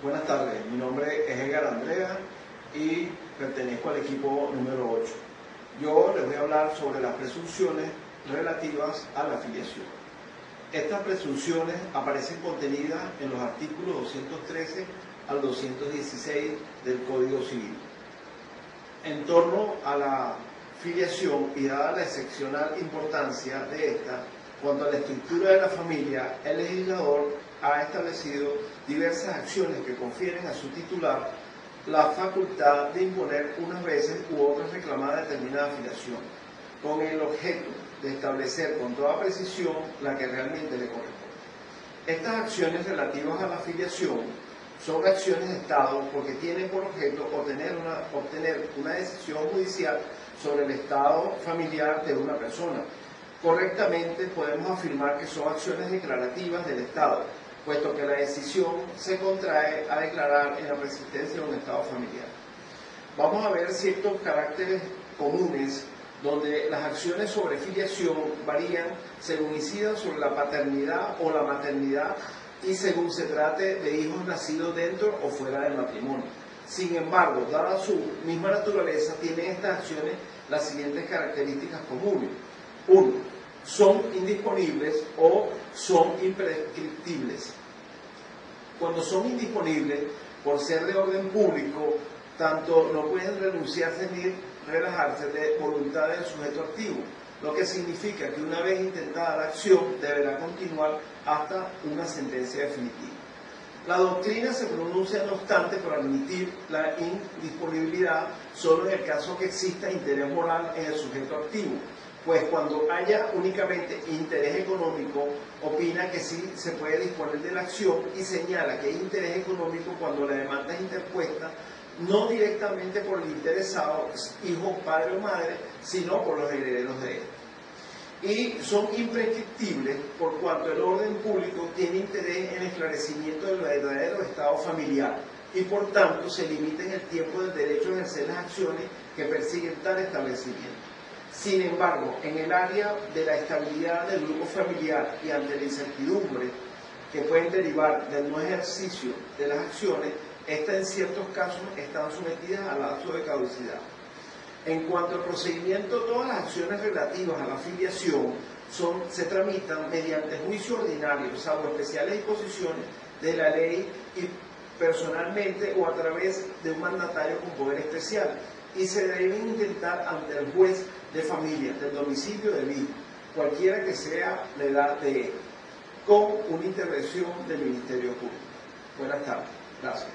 Buenas tardes, mi nombre es Edgar Andrea y pertenezco al equipo número 8. Yo les voy a hablar sobre las presunciones relativas a la filiación. Estas presunciones aparecen contenidas en los artículos 213 al 216 del Código Civil. En torno a la filiación y dada la excepcional importancia de esta, cuanto a la estructura de la familia, el legislador ha establecido diversas acciones que confieren a su titular la facultad de imponer unas veces u otras reclamar determinada filiación, con el objeto de establecer con toda precisión la que realmente le corresponde. Estas acciones relativas a la filiación son acciones de Estado porque tienen por objeto obtener una decisión judicial sobre el estado familiar de una persona. Correctamente podemos afirmar que son acciones declarativas del Estado, puesto que la decisión se contrae a declarar en la persistencia de un estado familiar. Vamos a ver ciertos caracteres comunes donde las acciones sobre filiación varían según incidan sobre la paternidad o la maternidad y según se trate de hijos nacidos dentro o fuera del matrimonio. Sin embargo, dada su misma naturaleza, tienen estas acciones las siguientes características comunes. 1. Son indisponibles o son imprescriptibles. Cuando son indisponibles, por ser de orden público, tanto no pueden renunciarse ni relajarse de voluntad del sujeto activo, lo que significa que una vez intentada la acción deberá continuar hasta una sentencia definitiva. La doctrina se pronuncia, no obstante, por admitir la indisponibilidad solo en el caso que exista interés moral en el sujeto activo, pues cuando haya únicamente interés económico, opina que sí se puede disponer de la acción y señala que hay interés económico cuando la demanda es interpuesta no directamente por el interesado, hijo, padre o madre, sino por los herederos de él. Y son imprescriptibles por cuanto el orden público tiene interés en el esclarecimiento del verdadero estado familiar y por tanto se limita en el tiempo del derecho a ejercer las acciones que persiguen tal establecimiento. Sin embargo, en el área de la estabilidad del grupo familiar y ante la incertidumbre que pueden derivar del no ejercicio de las acciones, estas en ciertos casos están sometidas al lapso de caducidad. En cuanto al procedimiento, todas las acciones relativas a la filiación se tramitan mediante juicio ordinario, salvo especiales disposiciones de la ley y personalmente o a través de un mandatario con poder especial, y se deben intentar ante el juez de familia del domicilio del hijo, cualquiera que sea la edad de él, con una intervención del Ministerio Público. Buenas tardes. Gracias.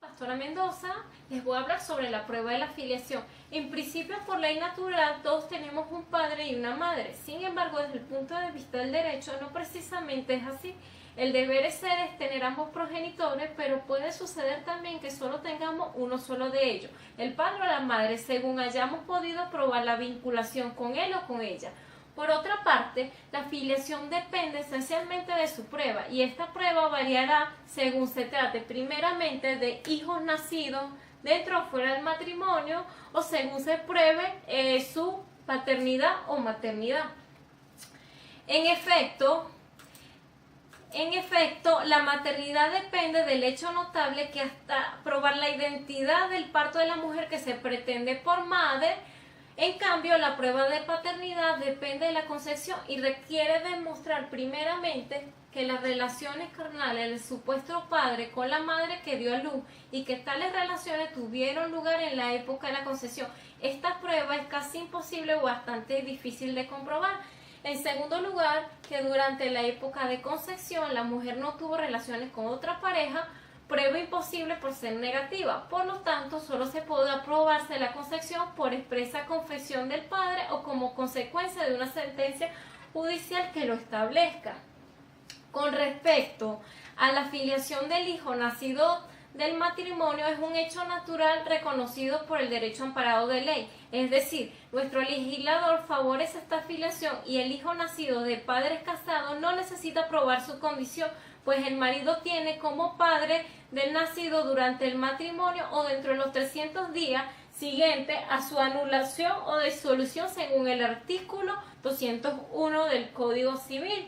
Pastora Mendoza, les voy a hablar sobre la prueba de la filiación. En principio, por ley natural, todos tenemos un padre y una madre. Sin embargo, desde el punto de vista del derecho, no precisamente es así. El deber ser es tener ambos progenitores, pero puede suceder también que solo tengamos uno solo de ellos, el padre o la madre, según hayamos podido probar la vinculación con él o con ella. Por otra parte, la filiación depende esencialmente de su prueba, y esta prueba variará según se trate primeramente de hijos nacidos dentro o fuera del matrimonio, o según se pruebe su paternidad o maternidad. En efecto, la maternidad depende del hecho notable que hasta probar la identidad del parto de la mujer que se pretende por madre. En cambio, la prueba de paternidad depende de la concepción y requiere demostrar primeramente que las relaciones carnales del supuesto padre con la madre que dio a luz y que tales relaciones tuvieron lugar en la época de la concepción. Esta prueba es casi imposible o bastante difícil de comprobar. En segundo lugar, que durante la época de concepción la mujer no tuvo relaciones con otra pareja, prueba imposible por ser negativa. Por lo tanto, solo se podrá probarse la concepción por expresa confesión del padre o como consecuencia de una sentencia judicial que lo establezca. Con respecto a la filiación del hijo nacido del matrimonio, es un hecho natural reconocido por el derecho amparado de ley. Es decir, nuestro legislador favorece esta filiación y el hijo nacido de padres casados no necesita probar su condición, pues el marido tiene como padre del nacido durante el matrimonio o dentro de los 300 días siguientes a su anulación o disolución según el artículo 201 del Código Civil.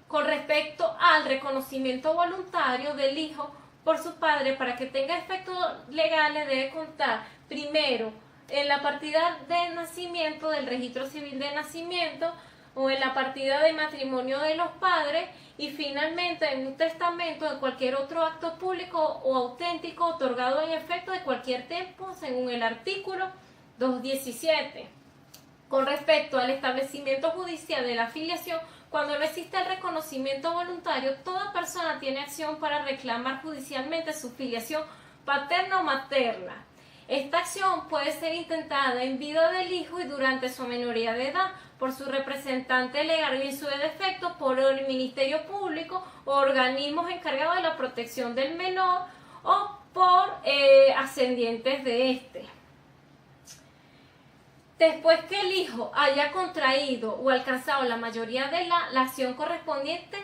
Con respecto al reconocimiento voluntario del hijo por su padre, para que tenga efectos legales debe contar primero en la partida de nacimiento del registro civil de nacimiento o en la partida de matrimonio de los padres y finalmente en un testamento de cualquier otro acto público o auténtico otorgado en efecto de cualquier tiempo según el artículo 217. Con respecto al establecimiento judicial de la filiación, cuando no existe el reconocimiento voluntario, toda persona tiene acción para reclamar judicialmente su filiación paterna o materna. Esta acción puede ser intentada en vida del hijo y durante su minoría de edad, por su representante legal y en su defecto por el Ministerio Público o organismos encargados de la protección del menor o por ascendientes de este. Después que el hijo haya contraído o alcanzado la mayoría de la acción correspondiente,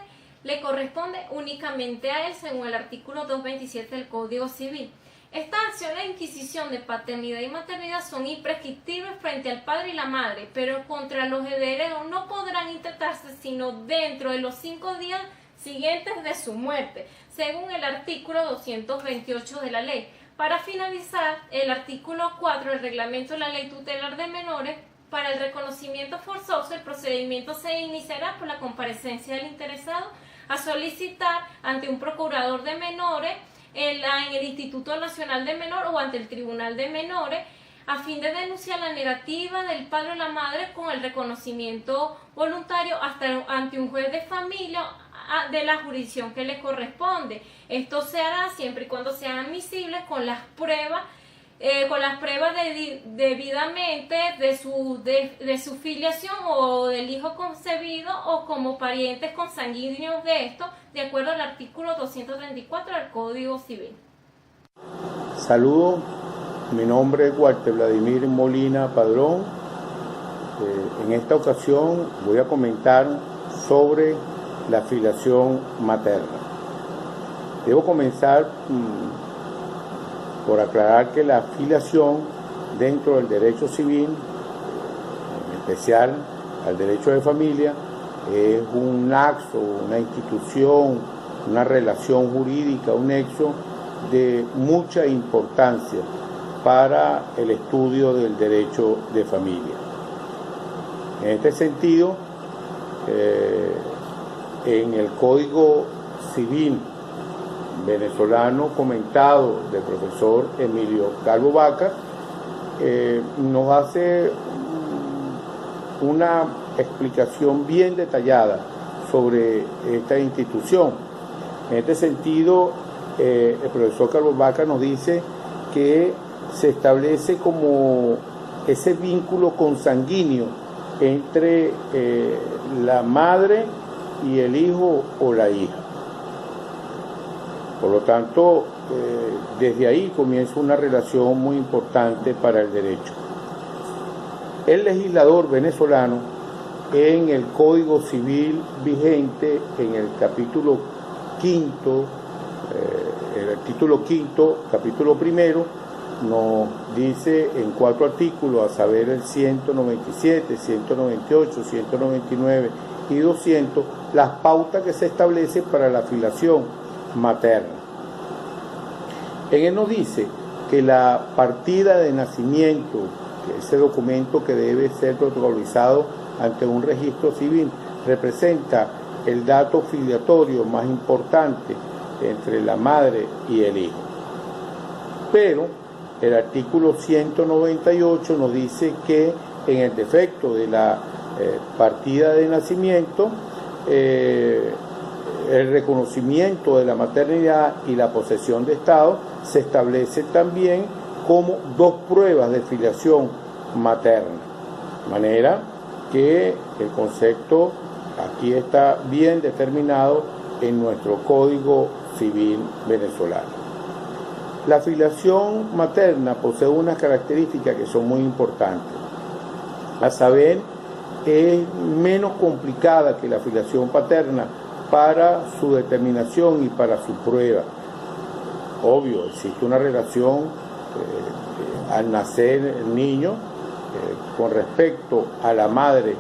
le corresponde únicamente a él según el artículo 227 del Código Civil. Estas acciones de inquisición de paternidad y maternidad son imprescriptibles frente al padre y la madre, pero contra los herederos no podrán intentarse sino dentro de los 5 días siguientes de su muerte, según el artículo 228 de la ley. Para finalizar, el artículo 4 del reglamento de la Ley Tutelar de Menores, para el reconocimiento forzoso, el procedimiento se iniciará por la comparecencia del interesado a solicitar ante un procurador de menores en el Instituto Nacional de Menor o ante el Tribunal de Menores a fin de denunciar la negativa del padre o la madre con el reconocimiento voluntario ante un juez de familia de la jurisdicción que le corresponde. Esto se hará siempre y cuando sean admisibles con las pruebas debidamente de su filiación o del hijo concebido o como parientes consanguíneos de esto, de acuerdo al artículo 234 del Código Civil. Saludos, mi nombre es Walter Vladimir Molina Padrón. En esta ocasión voy a comentar sobre la filiación materna. Debo comenzar por aclarar que la filiación dentro del derecho civil, en especial al derecho de familia, es un nexo, una institución, una relación jurídica, un nexo de mucha importancia para el estudio del derecho de familia. En este sentido, en el Código Civil venezolano comentado del profesor Emilio Calvo Vaca, nos hace una explicación bien detallada sobre esta institución. En este sentido, el profesor Calvo Vaca nos dice que se establece como ese vínculo consanguíneo entre la madre y el hijo o la hija. Por lo tanto, desde ahí comienza una relación muy importante para el derecho. El legislador venezolano, en el Código Civil vigente, en el capítulo quinto, capítulo primero, nos dice en 4 artículos, a saber el 197, 198, 199 y 200, las pautas que se establecen para la filiación materna. En él nos dice que la partida de nacimiento, que ese documento que debe ser protocolizado ante un registro civil, representa el dato filiatorio más importante entre la madre y el hijo. Pero el artículo 198 nos dice que en el defecto de la partida de nacimiento, el reconocimiento de la maternidad y la posesión de Estado se establece también como 2 pruebas de filiación materna. De manera que el concepto aquí está bien determinado en nuestro Código Civil venezolano. La filiación materna posee unas características que son muy importantes. A saber, es menos complicada que la filiación paterna para su determinación y para su prueba. Obvio, existe una relación al nacer el niño con respecto a la madre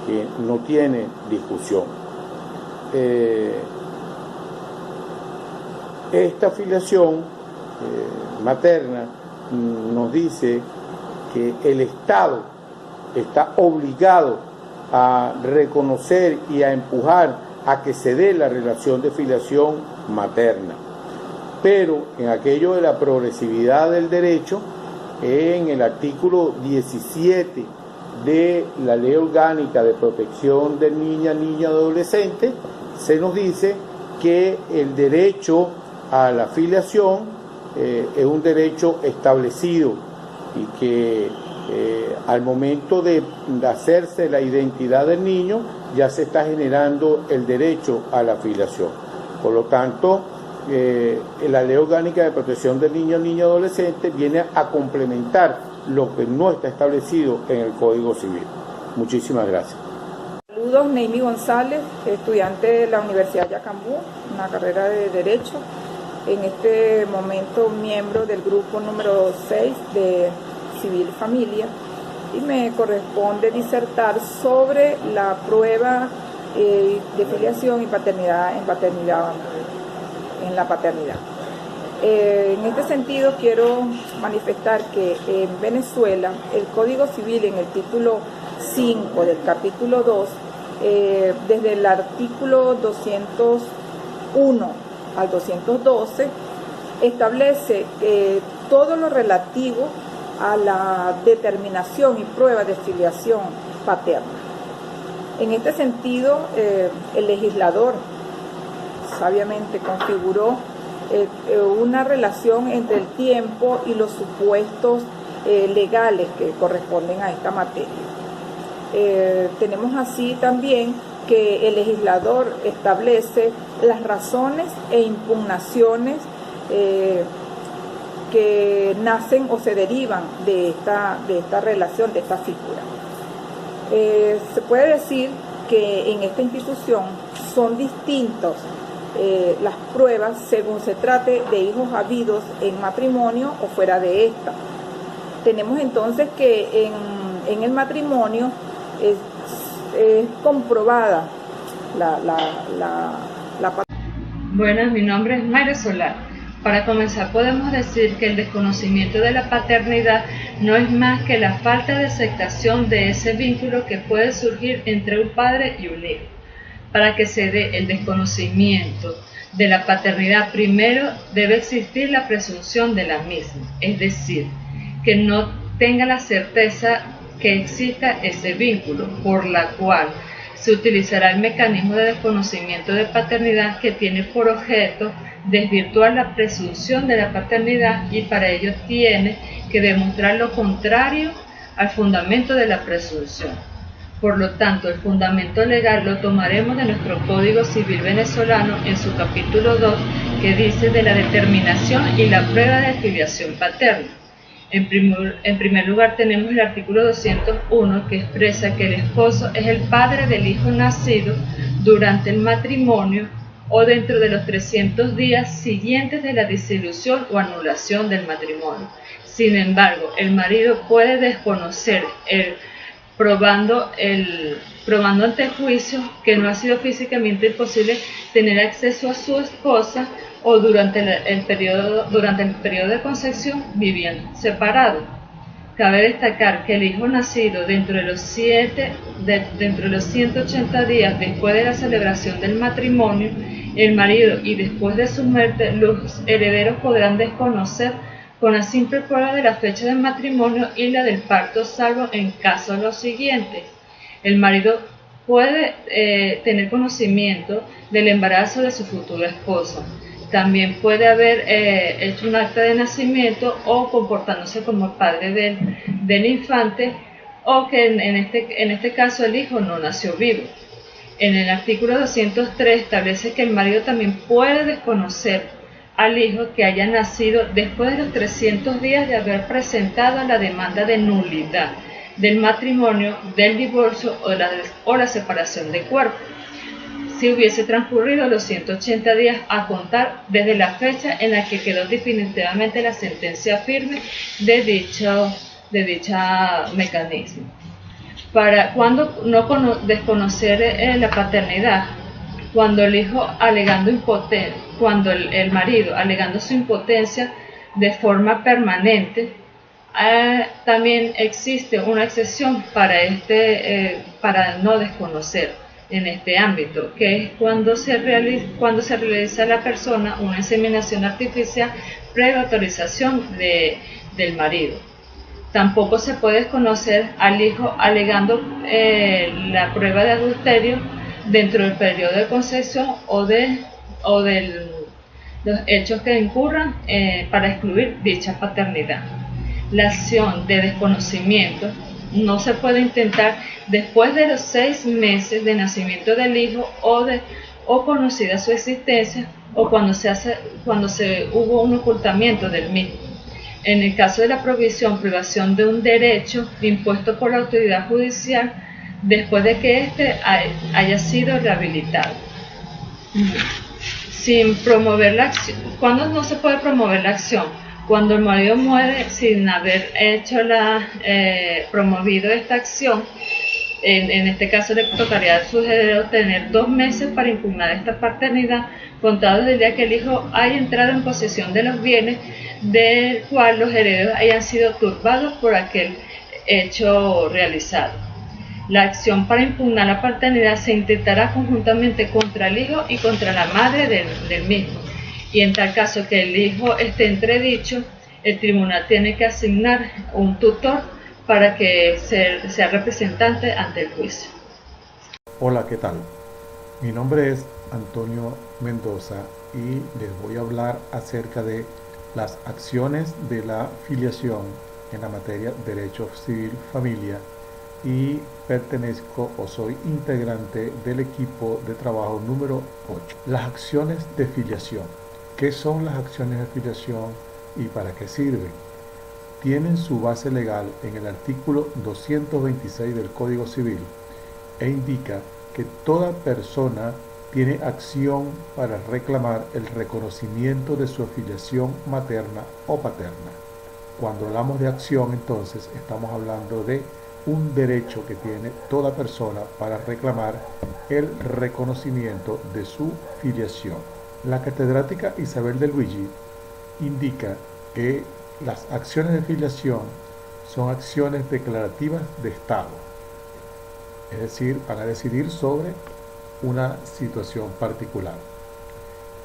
que no tiene discusión. esta filiación materna nos dice que el Estado está obligado a reconocer y a empujar a que se dé la relación de filiación materna. Pero en aquello de la progresividad del derecho, en el artículo 17 de la Ley Orgánica de Protección de Niña y Adolescente, se nos dice que el derecho a la filiación es un derecho establecido y que al momento de hacerse la identidad del niño ya se está generando el derecho a la filiación. Por lo tanto, la Ley Orgánica de Protección del Niño y Adolescente viene a complementar lo que no está establecido en el Código Civil. Muchísimas gracias. Saludos, Neimi González, estudiante de la Universidad Yacambú, una carrera de Derecho. En este momento miembro del grupo número 6 de Civil Familia, y me corresponde disertar sobre la prueba de filiación y paternidad en la paternidad. En este sentido quiero manifestar que en Venezuela el Código Civil, en el título 5 del capítulo 2, desde el artículo 201 al 212, establece todo lo relativo a la determinación y prueba de filiación paterna. En este sentido, el legislador sabiamente configuró una relación entre el tiempo y los supuestos legales que corresponden a esta materia. Tenemos así también que el legislador establece las razones e impugnaciones que nacen o se derivan de esta relación, de esta figura. Se puede decir que en esta institución son distintos las pruebas según se trate de hijos habidos en matrimonio o fuera de esta. Tenemos entonces que en el matrimonio es comprobada la Bueno, mi nombre es Mayra Solar. Para comenzar, podemos decir que el desconocimiento de la paternidad no es más que la falta de aceptación de ese vínculo que puede surgir entre un padre y un hijo. Para que se dé el desconocimiento de la paternidad, primero debe existir la presunción de la misma, es decir, que no tenga la certeza que exista ese vínculo, por la cual se utilizará el mecanismo de desconocimiento de paternidad que tiene por objeto desvirtuar la presunción de la paternidad, y para ello tiene que demostrar lo contrario al fundamento de la presunción. Por lo tanto, el fundamento legal lo tomaremos de nuestro Código Civil venezolano en su capítulo 2, que dice de la determinación y la prueba de filiación paterna. En primer lugar tenemos el artículo 201, que expresa que el esposo es el padre del hijo nacido durante el matrimonio o dentro de los 300 días siguientes de la disolución o anulación del matrimonio. Sin embargo, el marido puede desconocer probando ante el juicio que no ha sido físicamente posible tener acceso a su esposa, o durante el periodo de concepción vivían separados. Cabe destacar que el hijo nacido dentro de los 180 días después de la celebración del matrimonio, el marido, y después de su muerte, los herederos podrán desconocer con la simple prueba de la fecha del matrimonio y la del parto, salvo en casos los siguientes. El marido puede tener conocimiento del embarazo de su futura esposa. También puede haber hecho un acta de nacimiento o comportándose como el padre del infante, o que en este caso el hijo no nació vivo. En el artículo 203 establece que el marido también puede desconocer al hijo que haya nacido después de los 300 días de haber presentado la demanda de nulidad del matrimonio, del divorcio o la separación de cuerpo, si hubiese transcurrido los 180 días a contar desde la fecha en la que quedó definitivamente la sentencia firme de dicha mecanismo. Para cuando desconocer la paternidad, cuando el hijo alegando cuando el marido alegando su impotencia de forma permanente. También existe una excepción para no desconocer en este ámbito, que es cuando se realiza a la persona una inseminación artificial previa autorización del marido. Tampoco se puede desconocer al hijo alegando la prueba de adulterio dentro del periodo de concepción o de los hechos que incurran para excluir dicha paternidad. La acción de desconocimiento no se puede intentar después de los 6 meses de nacimiento del hijo o conocida su existencia o cuando hubo un ocultamiento del mismo. En el caso de la privación de un derecho impuesto por la autoridad judicial después de que éste haya sido rehabilitado. Sin promover la acción. ¿Cuándo no se puede promover la acción? Cuando el marido muere sin haber promovido esta acción. En este caso le tocaría a sus herederos tener 2 meses para impugnar esta paternidad, contados desde el día que el hijo haya entrado en posesión de los bienes del cual los herederos hayan sido turbados por aquel hecho realizado. La acción para impugnar la paternidad se intentará conjuntamente contra el hijo y contra la madre del mismo. Y en tal caso que el hijo esté entredicho, el tribunal tiene que asignar un tutor para que sea representante ante el juicio. Hola, ¿qué tal? Mi nombre es Antonio Mendoza y les voy a hablar acerca de las acciones de la filiación en la materia Derecho Civil Familia y pertenezco o soy integrante del equipo de trabajo número 8. Las acciones de filiación. ¿Qué son las acciones de filiación y para qué sirven? Tienen su base legal en el artículo 226 del Código Civil e indica que toda persona tiene acción para reclamar el reconocimiento de su afiliación materna o paterna. Cuando hablamos de acción, entonces, estamos hablando de un derecho que tiene toda persona para reclamar el reconocimiento de su filiación. La catedrática Isabel de Luigi indica que las acciones de filiación son acciones declarativas de Estado, es decir, para decidir sobre una situación particular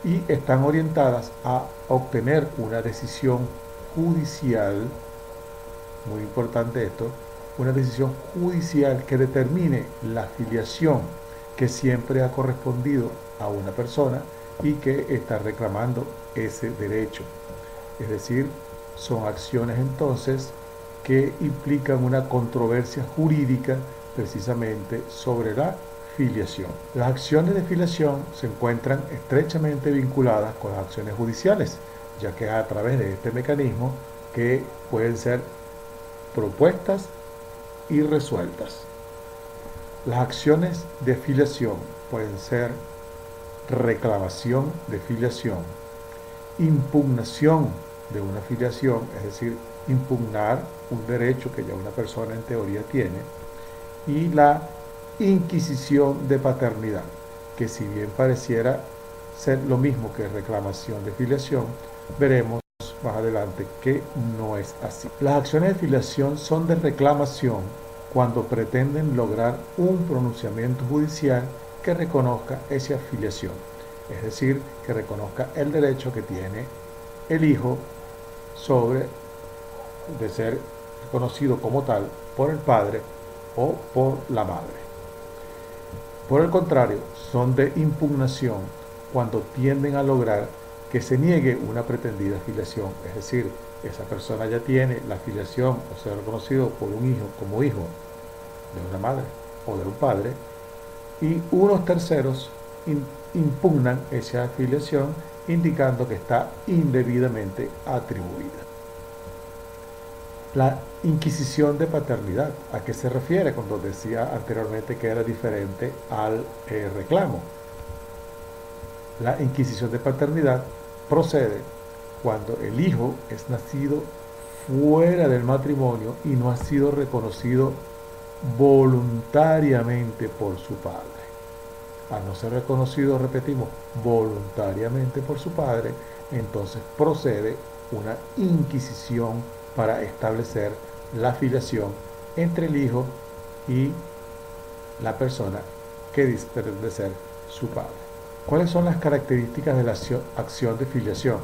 y están orientadas a obtener una decisión judicial, muy importante esto, una decisión judicial que determine la filiación que siempre ha correspondido a una persona y que está reclamando ese derecho. Es decir, son acciones entonces que implican una controversia jurídica precisamente sobre la filiación. Las acciones de filiación se encuentran estrechamente vinculadas con las acciones judiciales, ya que es a través de este mecanismo que pueden ser propuestas y resueltas. Las acciones de filiación pueden ser reclamación de filiación, impugnación de una filiación, es decir, impugnar un derecho que ya una persona en teoría tiene, y la inquisición de paternidad, que si bien pareciera ser lo mismo que reclamación de filiación, veremos más adelante que no es así. Las acciones de filiación son de reclamación cuando pretenden lograr un pronunciamiento judicial que reconozca esa afiliación, es decir, que reconozca el derecho que tiene el hijo de ser reconocido como tal por el padre o por la madre. Por el contrario, son de impugnación cuando tienden a lograr que se niegue una pretendida filiación, es decir, esa persona ya tiene la filiación o ser reconocido por un hijo como hijo de una madre o de un padre, y unos terceros impugnan esa afiliación indicando que está indebidamente atribuida. La inquisición de paternidad, ¿a qué se refiere cuando decía anteriormente que era diferente al reclamo? La inquisición de paternidad procede cuando el hijo es nacido fuera del matrimonio y no ha sido reconocido voluntariamente por su padre. al no ser reconocido, repetimos, voluntariamente por su padre, entonces procede una inquisición para establecer la filiación entre el hijo y la persona que dice pretende ser su padre. ¿Cuáles son las características de la acción de filiación?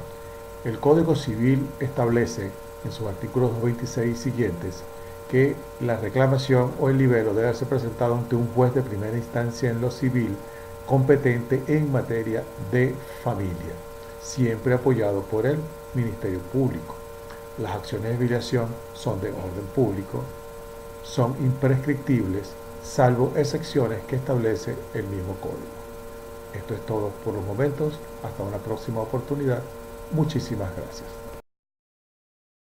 El Código Civil establece en sus artículos 26 y siguientes que la reclamación o el libelo debe ser presentado ante un juez de primera instancia en lo civil competente en materia de familia, siempre apoyado por el Ministerio Público. Las acciones de filiación son de orden público, son imprescriptibles, salvo excepciones que establece el mismo código. Esto es todo por los momentos. Hasta una próxima oportunidad. Muchísimas gracias.